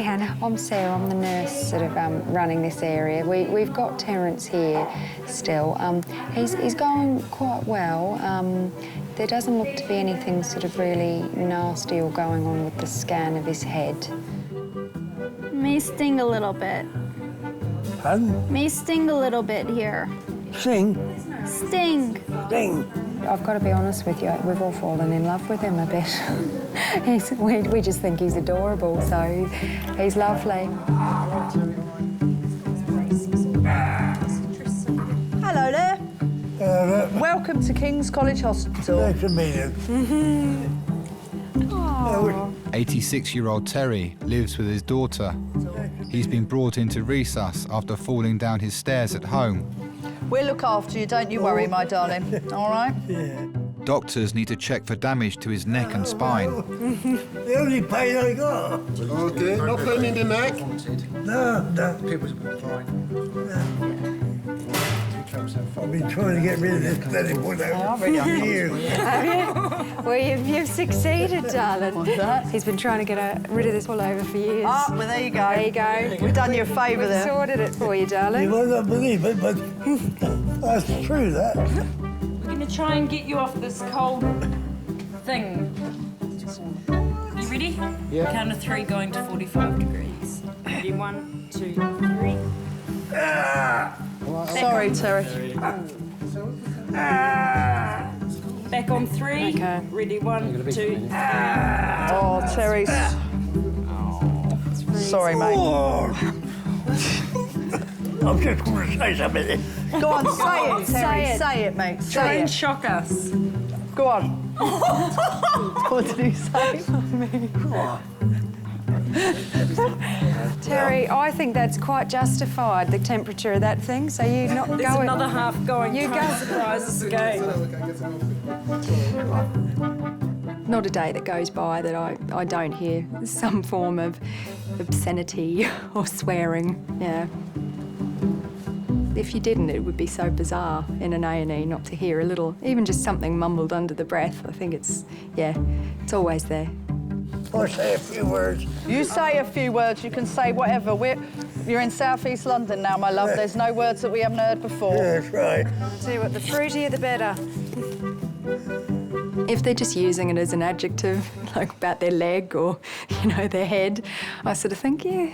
Hannah. I'm Sarah. I'm the nurse sort of running this area. We've got Terence here still. He's going quite well. There doesn't look to be anything sort of really nasty or going on with the scan of his head. May sting a little bit. Pardon? May sting a little bit here. Sing? Sting. Sing. I've got to be honest with you, we've all fallen in love with him a bit. We just think he's adorable, so he's lovely. Hello there. Welcome to King's College Hospital. Nice to meet you. 86-year-old Terry lives with his daughter. He's been brought into resus after falling down his stairs at home. We'll look after you, don't you worry, my darling. All right? Yeah. Doctors need to check for damage to his neck and spine. The only pain I got. Okay, no pain in the neck? No. I've been trying to get rid of this bloody one out for years. Have you? Well, you've succeeded, darling. What's that? He's been trying to get rid of this all over for years. Ah, well, there you go. There you go. We've done you a favour We've there. sorted it for you, You darling. might not believe it, but that's true, that. We're going to try and get you off this cold thing. You ready? Yeah. Count of 3 going to 45 degrees. Ready? 1, 2, 3. Sorry, Terry. Back on 3. Okay. Ready? 1, 2. Oh, Terry. Sorry, mate. Oh. I'm just going to say something. Go on, say it, Terry. Say it. Say it, mate. Try Say and it. shock us. Go on. What did he say? Terry, I think that's quite justified, the temperature of that thing, so you not There's go... another half going. You Try go. and surprise us again. Not a day that goes by that I don't hear some form of obscenity or swearing, yeah. If you didn't, it would be so bizarre in an A&E not to hear a little, even just something mumbled under the breath. I think it's always there. I'll say a few words. You say a few words, you can say whatever. You're in South East London now, my love. There's no words that we haven't heard before. Yeah, that's right. Tell you what, the fruitier the better. If they're just using it as an adjective, like about their leg or, their head, I sort of think, yeah,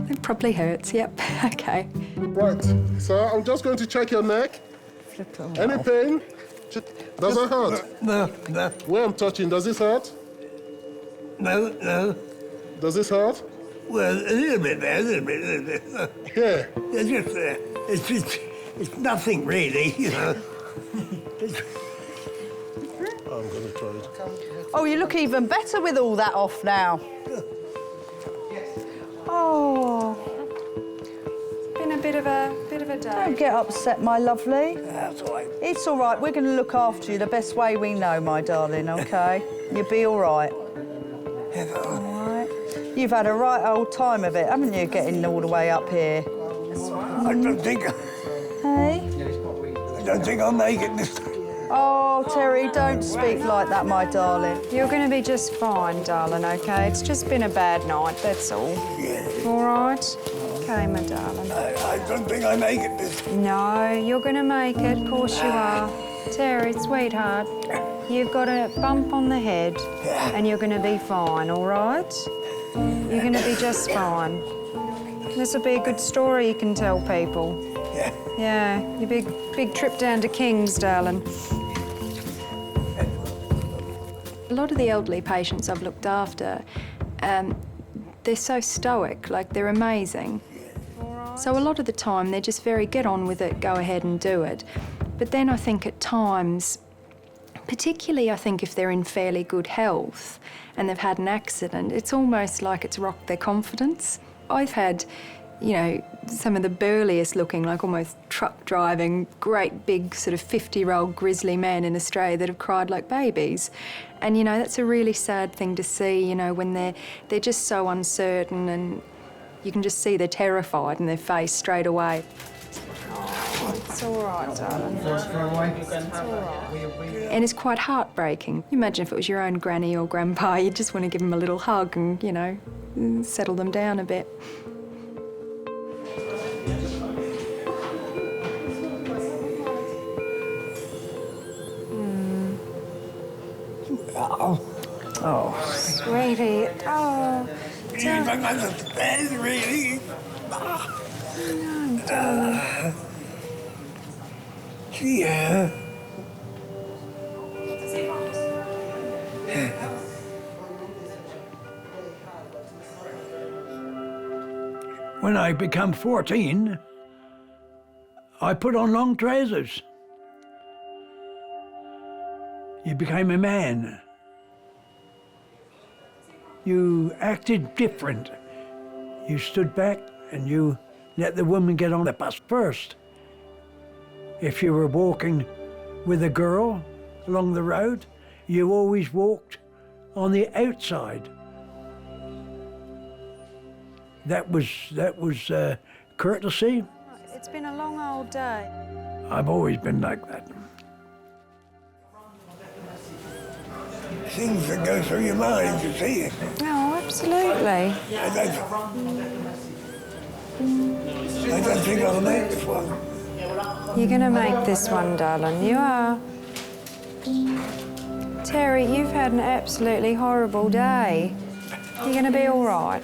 it probably hurts, yep, okay. Right, so I'm just going to check your neck. Any pain? Does it hurt? No. Where I'm touching, does this hurt? No. Does this hurt? Well, a little bit there, a little bit. Yeah. It's just, it's nothing really, I'm going to try it. Oh, you look even better with all that off now. Oh. Been a bit of a day. Don't get upset, my lovely. That's all right. It's all right. We're going to look after you the best way we know, my darling, OK? You'll be all right. All right. You've had a right old time of it, haven't you, getting all the way up here? I don't think I'll make it this time. Oh, Terry, don't speak like that, my darling. You're going to be just fine, darling, OK? It's just been a bad night, that's all. Yeah. All right? OK, my darling. I don't think I make it this time. No, you're going to make it, of course you are. Terry, sweetheart, you've got a bump on the head and you're going to be fine, all right? You're going to be just fine. This will be a good story you can tell people. Yeah. Yeah, your big trip down to King's, darling. A lot of the elderly patients I've looked after, they're so stoic, like they're amazing. So a lot of the time they're just very get on with it, go ahead and do it. But then I think at times, particularly I think if they're in fairly good health and they've had an accident, it's almost like it's rocked their confidence. I've had, some of the burliest looking, like almost truck driving, great big sort of 50-year-old grizzly men in Australia that have cried like babies. And, that's a really sad thing to see, when they're just so uncertain and you can just see they're terrified in their face straight away. It's all right, darling. And it's quite heartbreaking. Imagine if it was your own granny or grandpa, you'd just want to give them a little hug and, you know, settle them down a bit. Oh, Sweetie, oh. you don't understand, really. Yeah. When I become 14, I put on long trousers. You became a man. You acted different. You stood back and you let the woman get on the bus first. If you were walking with a girl along the road, you always walked on the outside. That was courtesy. It's been a long old day. I've always been like that. Things that go through your mind, you see. Oh, absolutely. I don't think I'll make this one. You're going to make this one, darling. You are. Terry, you've had an absolutely horrible day. You're going to be all right.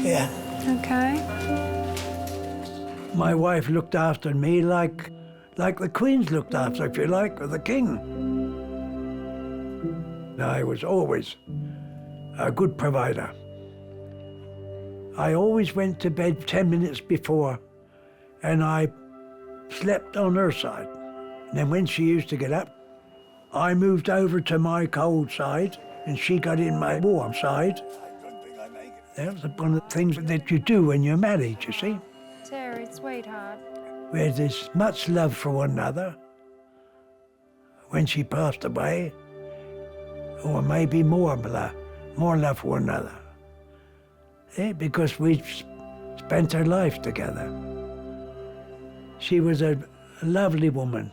Yeah. Okay. My wife looked after me like the Queen's looked after, if you like, or the King. I was always a good provider. I always went to bed 10 minutes before, and I slept on her side. And then when she used to get up, I moved over to my cold side, and she got in my warm side. That was one of the things that you do when you're married, you see. Terry, sweetheart. Where there's much love for one another. When she passed away, or maybe more love for one another. Yeah, because we spent our life together. She was a lovely woman.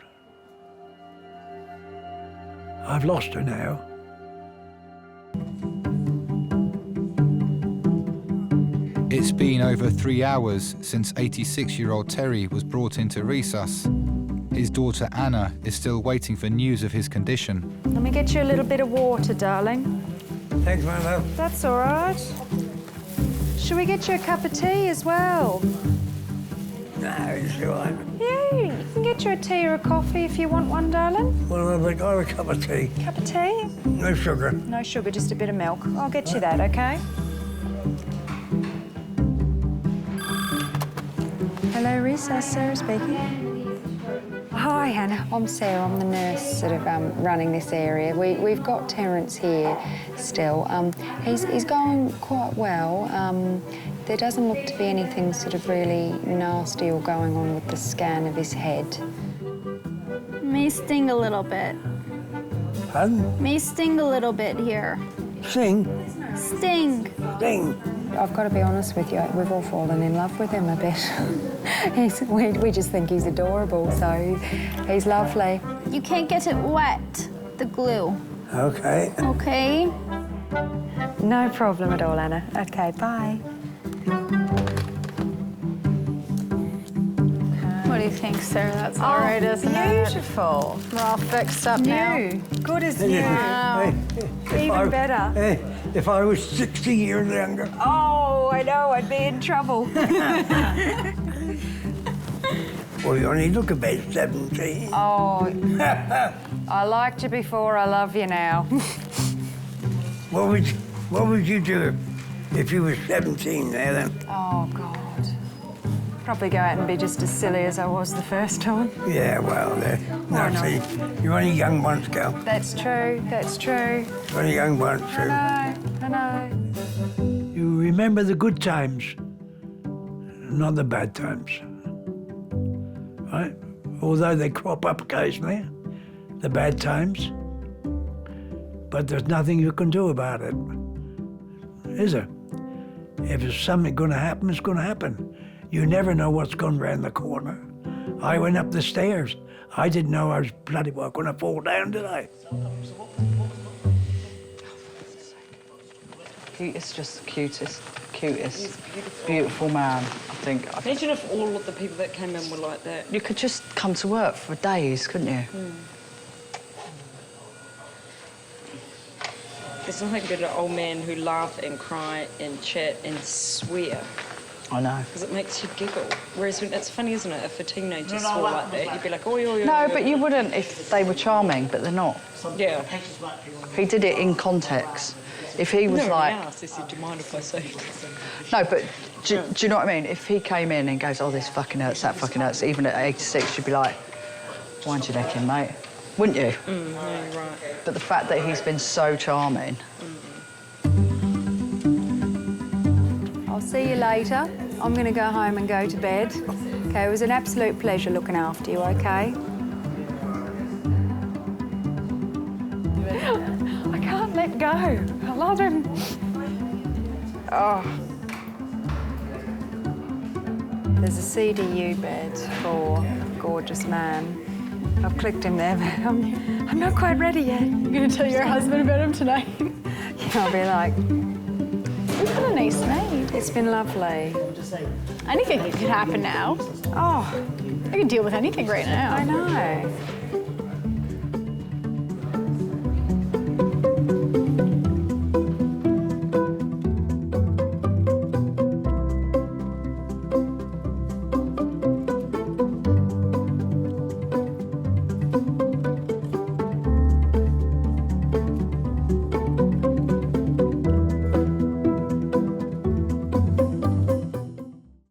I've lost her now. It's been over 3 hours since 86-year-old Terry was brought into resus. His daughter Anna is still waiting for news of his condition. Let me get you a little bit of water, darling. Thanks, my love. That's all right. Should we get you a cup of tea as well? No, it's all right. Yeah, you can get you a tea or a coffee if you want one, darling. Well, I've got a cup of tea. Cup of tea? No sugar. No sugar, just a bit of milk. I'll get you that, okay? Hello, resus. Sarah speaking. Hi, Hannah. I'm Sarah. I'm the nurse sort of running this area. We've got Terence here still. He's going quite well. There doesn't look to be anything sort of really nasty or going on with the scan of his head. May sting a little bit. Pardon? May sting a little bit here. Sing. Sting. Sing. I've got to be honest with you, we've all fallen in love with him a bit. We just think he's adorable, so he's lovely. You can't get it wet, the glue. Okay. Okay? No problem at all, Anna. Okay, bye. What do you think, Sarah? That's all right, isn't it? Beautiful. We're all fixed up now. New. Good as new. Wow. Even better. Hey, if I was 60 years younger. Oh, I know, I'd be in trouble. Well, you only look about 17. Oh, I liked you before, I love you now. What would you do if you were 17 now then? Oh, God. Probably go out and be just as silly as I was the first time. Yeah, well, Why now not? see, you're only young once, girl. That's true, that's true. You're only young once, too. I know. You remember the good times, not the bad times. Right? Although they crop up occasionally, the bad times. But there's nothing you can do about it, is there? If there's something going to happen, it's going to happen. You never know what's going round the corner. I went up the stairs. I didn't know I was bloody well going to fall down, did I? He's just the cutest, beautiful man, I think. Imagine if all of the people that came in were like that. You could just come to work for days, couldn't you? There's nothing better than old men who laugh and cry and chat and swear. I know. Because it makes you giggle. Whereas when, it's funny, isn't it? If a teenager swore like that, you'd be like, oi, oi, oi. No, but you wouldn't if they were charming, but they're not. Yeah. He did it in context. If he was like... He said, do you mind if I say? No, but do you know what I mean? If he came in and goes, oh, this fucking hurts, that fucking hurts, even at 86, you'd be like, wind your neck in, mate. Wouldn't you? Yeah, you're right. But the fact that he's been so charming... I'll see you later. I'm going to go home and go to bed. Okay, it was an absolute pleasure looking after you, okay? I can't let go. I love him. Oh. There's a CDU bed for a gorgeous man. I've clicked him there, but I'm not quite ready yet. You're going to tell your husband about him tonight? I'll be like, You've got a nice night. it's been lovely. Anything could happen now. Oh, I can deal with anything right now. I know.